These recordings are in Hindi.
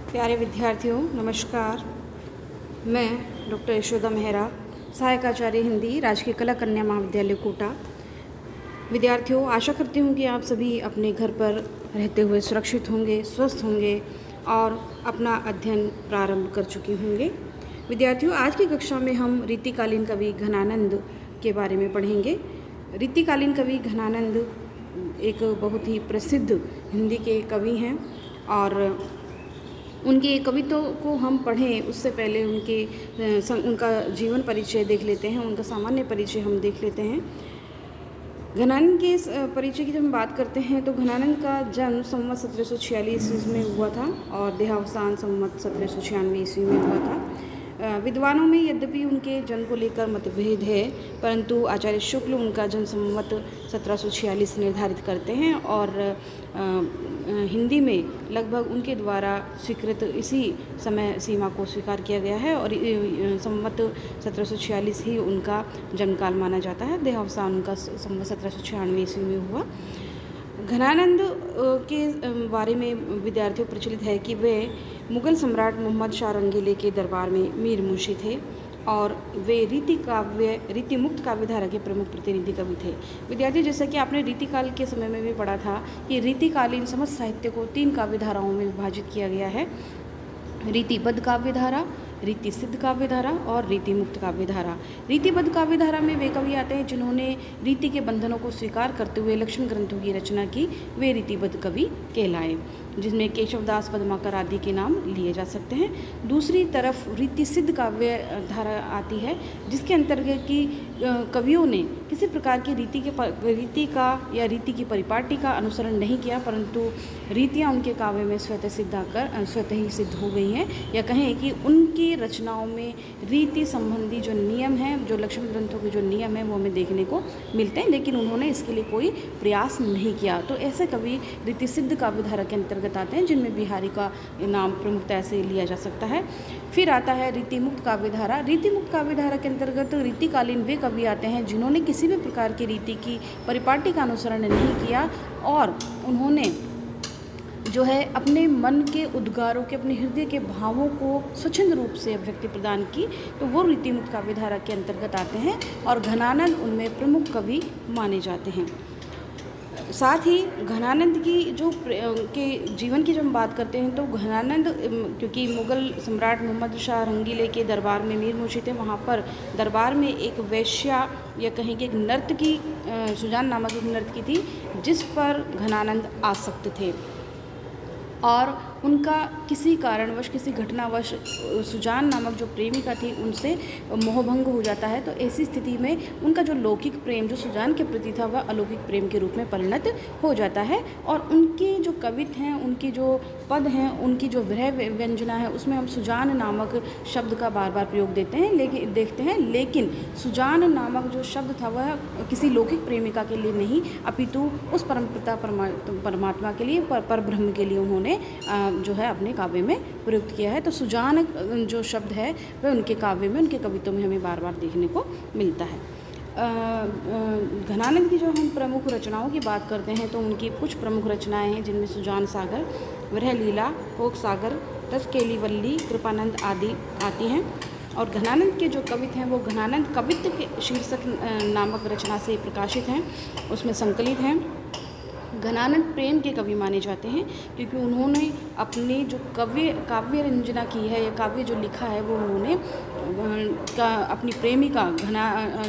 प्यारे विद्यार्थियों नमस्कार। मैं डॉक्टर यशोदा मेहरा, सहायक आचार्य हिंदी, राजकीय कला कन्या महाविद्यालय कोटा। विद्यार्थियों, आशा करती हूँ कि आप सभी अपने घर पर रहते हुए सुरक्षित होंगे, स्वस्थ होंगे और अपना अध्ययन प्रारंभ कर चुके होंगे। विद्यार्थियों, आज की कक्षा में हम रीतिकालीन कवि घनानंद के बारे में पढ़ेंगे। रीतिकालीन कवि घनानंद एक बहुत ही प्रसिद्ध हिंदी के कवि हैं और उनके कविताओं को हम पढ़ें उससे पहले उनका जीवन परिचय देख लेते हैं, उनका सामान्य परिचय हम देख लेते हैं। घनानंद के परिचय की जब हम बात करते हैं तो घनानंद का जन्म संवत 1746 ईस्वी में हुआ था और देहावसान संवत 1796 ईस्वी में हुआ था। विद्वानों में यद्यपि उनके जन्म को लेकर मतभेद है, परंतु आचार्य शुक्ल उनका जन्म संवत 1746 निर्धारित करते हैं और हिंदी में लगभग उनके द्वारा स्वीकृत इसी समय सीमा को स्वीकार किया गया है और संवत 1746 ही उनका जन्मकाल माना जाता है। देहावसान उनका संवत 1796 ईस्वी में हुआ। घनानंद के बारे में विद्यार्थियों प्रचलित है कि वे मुग़ल सम्राट मोहम्मद शाह रंगीले के दरबार में मीर मुंशी थे और वे रीतिमुक्त काव्यधारा के प्रमुख प्रतिनिधि कवि थे। विद्यार्थी, जैसा कि आपने रीतिकाल के समय में भी पढ़ा था कि रीतिकालीन समस्त साहित्य को 3 काव्यधाराओं में विभाजित किया गया है: रीतिबद्ध काव्यधारा, रीति सिद्ध काव्यधारा और रीतिमुक्त काव्यधारा। रीतिबद्ध काव्यधारा में वे कवि आते हैं जिन्होंने रीति के बंधनों को स्वीकार करते हुए लक्षण ग्रंथों की रचना की, वे रीतिबद्ध कवि कहलाए, जिसमें केशवदास पद्माकर आदि के नाम लिए जा सकते हैं। दूसरी तरफ रीति सिद्ध काव्यधारा आती है जिसके अंतर्गत कि कवियों ने किसी प्रकार की रीति का या रीति की परिपाटी का अनुसरण नहीं किया, परंतु रीतियाँ उनके काव्य में स्वतः ही सिद्ध हो गई हैं, या कहें कि उनकी रचनाओं में रीति संबंधी जो नियम हैं, जो लक्षण ग्रंथों के जो नियम हैं, वो हमें देखने को मिलते हैं, लेकिन उन्होंने इसके लिए कोई प्रयास नहीं किया। तो ऐसे कवि रीति सिद्ध काव्यधारा के अंतर्गत आते हैं, जिनमें बिहारी का नाम प्रमुखता से लिया जा सकता है। फिर आता है रीतिमुक्त काव्यधारा। रीतिमुक्त काव्यधारा के अंतर्गत रीतिकालीन वे कवि आते हैं जिन्होंने किसी भी प्रकार की रीति की परिपाटी का अनुसरण नहीं किया और उन्होंने जो है अपने मन के उद्गारों के, अपने हृदय के भावों को स्वच्छंद रूप से अभिव्यक्ति प्रदान की, तो वो रीतिमुक्त काव्यधारा के अंतर्गत आते हैं और घनानंद उनमें प्रमुख कवि माने जाते हैं। साथ ही घनानंद की के जीवन की जब हम बात करते हैं तो घनानंद, क्योंकि मुग़ल सम्राट मोहम्मद शाह रंगीले के दरबार में मीर मुंशी थे, वहाँ पर दरबार में एक वेश्या या कहेंगे एक नर्तकी, सुजान नामक एक नर्तकी थी जिस पर घनानंद आसक्त थे और उनका किसी कारणवश, किसी घटनावश सुजान नामक जो प्रेमिका थी उनसे मोहभंग हो जाता है। तो ऐसी स्थिति में उनका जो लौकिक प्रेम जो सुजान के प्रति था वह अलौकिक प्रेम के रूप में परिणत हो जाता है और उनके जो कवित्व हैं, उनकी जो पद हैं, उनकी जो विरह व्यंजना है, उसमें हम सुजान नामक शब्द का बार बार प्रयोग देखते हैं, लेकिन सुजान नामक जो शब्द था वह किसी लौकिक प्रेमिका के लिए नहीं, अपितु उस परमपिता परमात्मा के लिए, पर ब्रह्म के लिए उन्होंने जो है अपने काव्य में प्रयुक्त किया है। तो सुजान जो शब्द है वह उनके काव्य में, उनके कवित्वों में हमें बार बार देखने को मिलता है। घनानंद की जो हम प्रमुख रचनाओं की बात करते हैं तो उनकी कुछ प्रमुख रचनाएं हैं जिनमें सुजान सागर, विरह लीला, कोक सागर, रसकेली वल्ली, कृपानंद आदि आती हैं। और घनानंद के जो कवित्व हैं वो घनानंद कवित्व के शीर्षक नामक रचना से प्रकाशित हैं, उसमें संकलित हैं। घनानंद प्रेम के कवि माने जाते हैं क्योंकि उन्होंने अपने जो काव्य रंजना की है या काव्य जो लिखा है वो उन्होंने अपनी प्रेमिका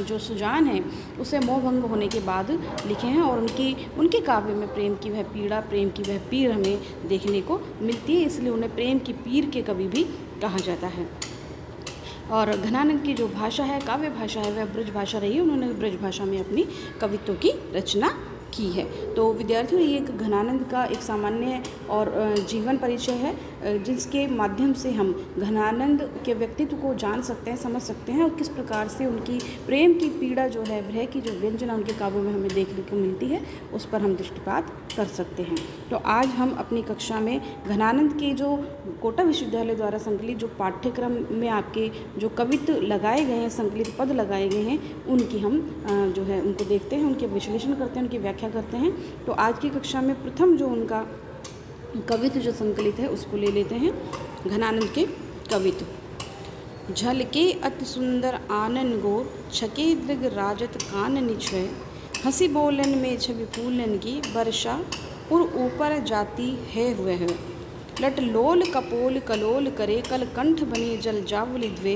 जो सुजान है उसे मोहभंग होने के बाद लिखे हैं और उनके काव्य में प्रेम की वह पीड़ा, प्रेम की वह पीर हमें देखने को मिलती है, इसलिए उन्हें प्रेम की पीर के कवि भी कहा जाता है। और घनानंद की जो भाषा है, काव्य भाषा है, वह ब्रज भाषा रही। उन्होंने ब्रज भाषा में अपनी कवित्वों की रचना की है। तो विद्यार्थियों, ये एक घनानंद का एक सामान्य और जीवन परिचय है जिसके माध्यम से हम घनानंद के व्यक्तित्व को जान सकते हैं, समझ सकते हैं और किस प्रकार से उनकी प्रेम की पीड़ा जो है, विरह की जो व्यंजना उनके काव्यों में हमें देखने को मिलती है, उस पर हम दृष्टिपात कर सकते हैं। तो आज हम अपनी कक्षा में घनानंद के जो कोटा विश्वविद्यालय द्वारा संकलित जो पाठ्यक्रम में आपके जो कवित्व लगाए गए हैं, संकलित पद लगाए गए हैं, उनकी हम जो है उनको देखते हैं, उनके विश्लेषण करते हैं, उनकी व्याख्या करते हैं। तो आज की कक्षा में प्रथम जो उनका कवित्व जो संकलित है उसको ले लेते हैं। घनानंद के कवित्व। झलके अति सुंदर आनन गोर, छके दृग राजत कान निछय, हंसी बोलन में छवि फूलन की, वर्षा उर ऊपर जाती है वह, लट लोल कपोल कलोल करे, कल कंठ बने जल जावली द्वे,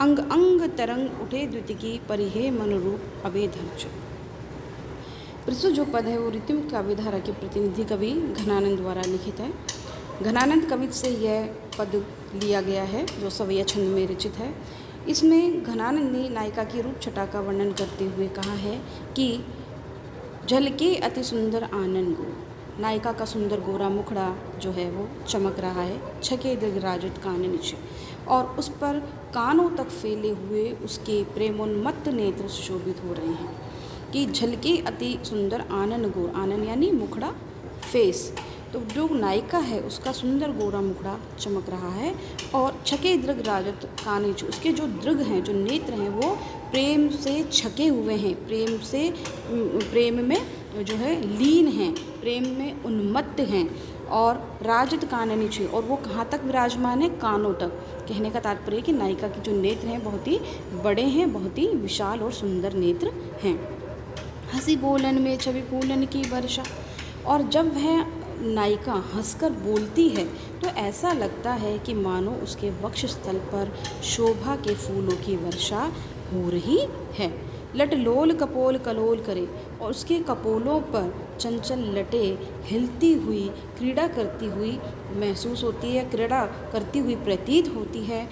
अंग अंग तरंग उठे द्वितिकी, परिहे मनरूप अबे धर्च। प्रस्तुत जो पद है वो ऋतु काव्यधारा के प्रतिनिधि कवि घनानंद द्वारा लिखित है। घनानंद कवित्व से यह पद लिया गया है जो सवैया छंद में रचित है। इसमें घनानंद ने नायिका की रूप छटा का वर्णन करते हुए कहा है कि झलके अति सुंदर आनन गो, नायिका का सुंदर गोरा मुखड़ा जो है वो चमक रहा है, छके दृग राजत कान नीचे, और उस पर कानों तक फैले हुए उसके प्रेमोन्मत्त नेत्र सुशोभित हो रहे हैं। कि झलके अति सुंदर आनन गोर, आनन यानी मुखड़ा, फेस, तो जो नायिका है उसका सुंदर गोरा मुखड़ा चमक रहा है, और छके दृग राजत कान नीचे, उसके जो दृग हैं, जो नेत्र हैं वो प्रेम से छके हुए हैं, प्रेम में जो है लीन हैं, प्रेम में उन्मत्त हैं, और राजत कान नीचे, और वो कहाँ तक विराजमान है, कानों तक। कहने का तात्पर्य है कि नायिका के जो नेत्र हैं बहुत ही बड़े हैं, बहुत ही विशाल और सुंदर नेत्र हैं। हंसी बोलन में छवि फूलन की वर्षा, और जब वह नायिका हंसकर बोलती है तो ऐसा लगता है कि मानो उसके वक्षस्थल पर शोभा के फूलों की वर्षा हो रही है। लट लोल कपोल कलोल करे, और उसके कपोलों पर चंचल लटें हिलती हुई, क्रीड़ा करती हुई महसूस होती है, क्रीड़ा करती हुई प्रतीत होती है।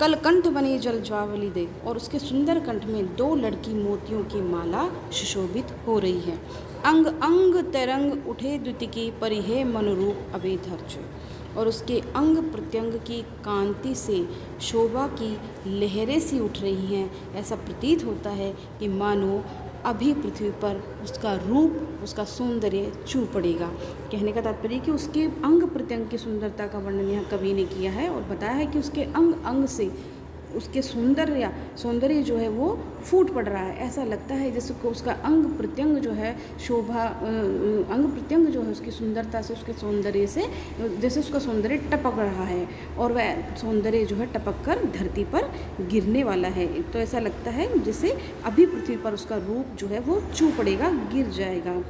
कल कंठ बनी जल ज्वावली दे, और उसके सुंदर कंठ में 2 लड़की मोतियों की माला सुशोभित हो रही है। अंग अंग तरंग उठे द्वितिकी, परिहे मनरूप अबे धर्च, और उसके अंग प्रत्यंग की कांति से शोभा की लहरें सी उठ रही हैं। ऐसा प्रतीत होता है कि मानो अभी पृथ्वी पर उसका रूप, उसका सौंदर्य छू पड़ेगा। कहने का तात्पर्य कि उसके अंग प्रत्यंग की सुंदरता का वर्णन यहाँ कवि ने किया है और बताया है कि उसके अंग अंग से उसके सौंदर्य जो है वो फूट पड़ रहा है। ऐसा लगता है जैसे को उसका अंग प्रत्यंग जो है अंग प्रत्यंग जो है उसकी सुंदरता से, उसके सौंदर्य से, जैसे उसका सौंदर्य टपक रहा है, और वह सौंदर्य जो है टपक कर धरती पर गिरने वाला है। तो ऐसा लगता है जैसे अभी पृथ्वी पर उसका रूप जो है वो छू पड़ेगा, गिर जाएगा।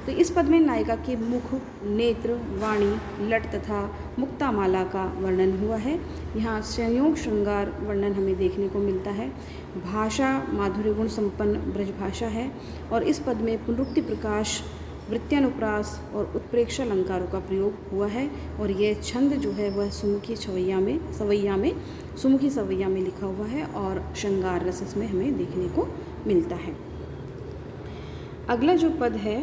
तो इस पद में नायिका के मुख, नेत्र, वाणी, लट तथा मुक्तामाला का वर्णन हुआ है। यहाँ संयोग श्रृंगार वर्णन हमें देखने को मिलता है। भाषा माधुर्य गुण संपन्न ब्रज भाषा है, और इस पद में पुनरुक्ति प्रकाश, वृत्यानुप्रास और उत्प्रेक्षा अलंकारों का प्रयोग हुआ है, और यह छंद जो है वह सुमुखी सवैया में लिखा हुआ है, और श्रृंगार रस इसमें हमें देखने को मिलता है। अगला जो पद है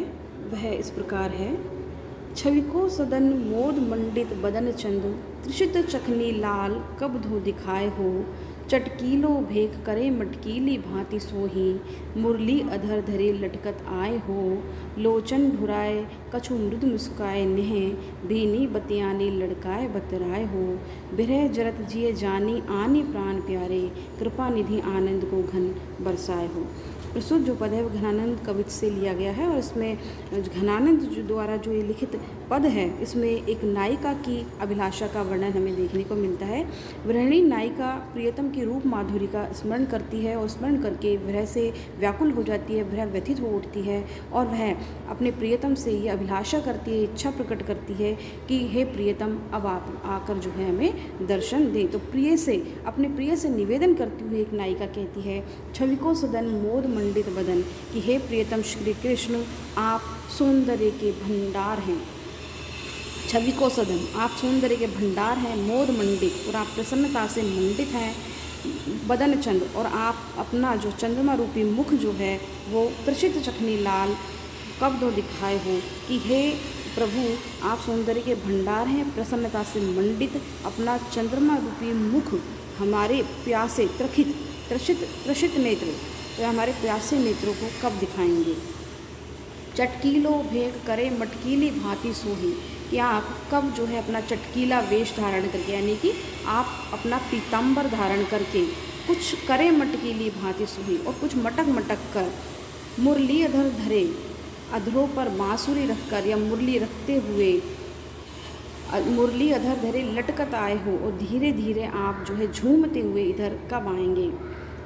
वह इस प्रकार है। छवि को सदन मोद मंडित बदन चंद, त्रिषित चखनी लाल कब धो दिखाए हो, चटकीलो भेक करे मटकीली भांति सोही, मुरली अधर धरे लटकत आए हो, लोचन ढुराए कछु मृदु मुस्काए नेह, भीनी बतियानी लड़काए बतराए हो, बिरह जरत जिए जानी आनी प्राण प्यारे, कृपा निधि आनंद को घन बरसाए हो। प्रस्तुत जो पद है वो घनानंद कवित्व से लिया गया है, और इसमें घनानंद द्वारा जो ये लिखित पद है इसमें एक नायिका की अभिलाषा का वर्णन हमें देखने को मिलता है। गृहिणी नायिका प्रियतम की रूप माधुरी का स्मरण करती है, और स्मरण करके विरह से व्याकुल हो जाती है, विरह व्यथित हो उठती है, और वह अपने प्रियतम से ये अभिलाषा करती है, इच्छा प्रकट करती है कि हे प्रियतम अब आप आकर जो है हमें दर्शन दें। तो अपने प्रिय से निवेदन करती हुई एक नायिका कहती है, छवि को सदन मोद मंडित बदन, कि हे प्रियतम श्री कृष्ण आप सौंदर्य के भंडार हैं। छवि को सदन, आप सौंदर्य के भंडार हैं, मोद मंडित, और आप प्रसन्नता से मंडित हैं, बदन चंद्र, और आप अपना जो चंद्रमा रूपी मुख जो है वो त्रिषित चखनी लाल कब दो दिखाए हो, कि हे प्रभु आप सौंदर्य के भंडार हैं, प्रसन्नता से मंडित, अपना चंद्रमा रूपी मुख हमारे प्यासे त्रषित नेत्र, तो हमारे प्यासे नेत्रों को कब दिखाएंगे। चटकीलो भेक करे मटकीली भांति सोही, कि आप कब जो है अपना चटकीला वेश धारण करके, यानी कि आप अपना पीताम्बर धारण करके कुछ करे मटकीली भांति सोही, और कुछ मटक कर, मुरली अधर धरे, अधरों पर बांसुरी रखकर या मुरली रखते हुए मुरली अधर धरे लटकत आए हो और धीरे धीरे आप जो है झूमते हुए इधर कब आएंगे।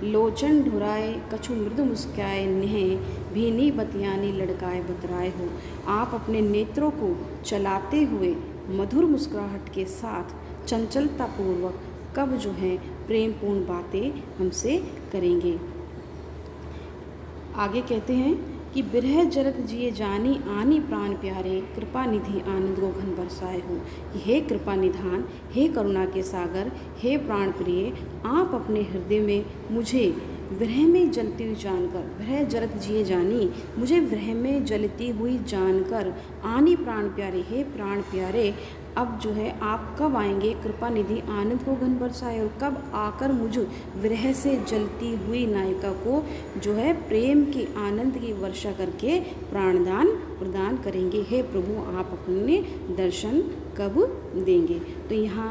लोचन ढुराए कछु मृदु मुस्काए नेह भीनी बतियानी लड़काए बतराए हो। आप अपने नेत्रों को चलाते हुए मधुर मुस्कुराहट के साथ चंचलतापूर्वक कब जो है प्रेमपूर्ण बातें हमसे करेंगे। आगे कहते हैं कि बिरह जरत जिए जानी आनी प्राण प्यारे कृपा निधि आनंद को घन बरसाए हो। हे कृपा निधान, हे करुणा के सागर, हे प्राण प्रिय, आप अपने हृदय में मुझे विरह में जलती हुई जानकर, विरह जरत जिए जानी, मुझे विरह में जलती हुई जानकर, आनी प्राण प्यारे, हे प्राण प्यारे, अब जो है आप कब आएंगे कृपा निधि आनंद को घन बरसाए, और कब आकर मुझ विरह से जलती हुई नायिका को जो है प्रेम की आनंद की वर्षा करके प्राणदान प्रदान करेंगे। हे प्रभु, आप अपने दर्शन कब देंगे। तो यहाँ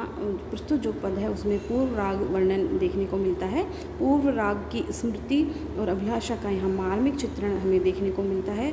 प्रस्तुत जो पद है उसमें पूर्व राग वर्णन देखने को मिलता है। पूर्व राग की स्मृति और अभिलाषा का यहाँ मार्मिक चित्रण हमें देखने को मिलता है।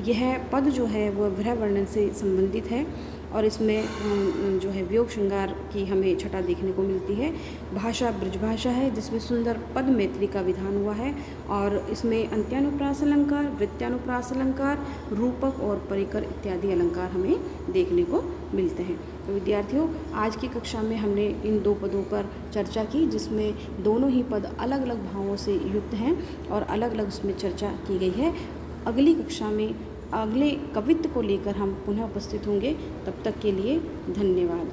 यह पद जो है वह विरह वर्णन से संबंधित है और इसमें जो है वियोग श्रृंगार की हमें छटा देखने को मिलती है। भाषा ब्रजभाषा है जिसमें सुंदर पद मैत्री का विधान हुआ है और इसमें अंत्यानुप्रास अलंकार, वृत्यानुप्रास अलंकार, रूपक और परिकर इत्यादि अलंकार हमें देखने को मिलते हैं। तो विद्यार्थियों, आज की कक्षा में हमने इन दो पदों पर चर्चा की जिसमें दोनों ही पद अलग अलग भावों से युक्त हैं और अलग अलग उसमें चर्चा की गई है। अगली कक्षा में अगले कवित्व को लेकर हम पुनः उपस्थित होंगे। तब तक के लिए धन्यवाद।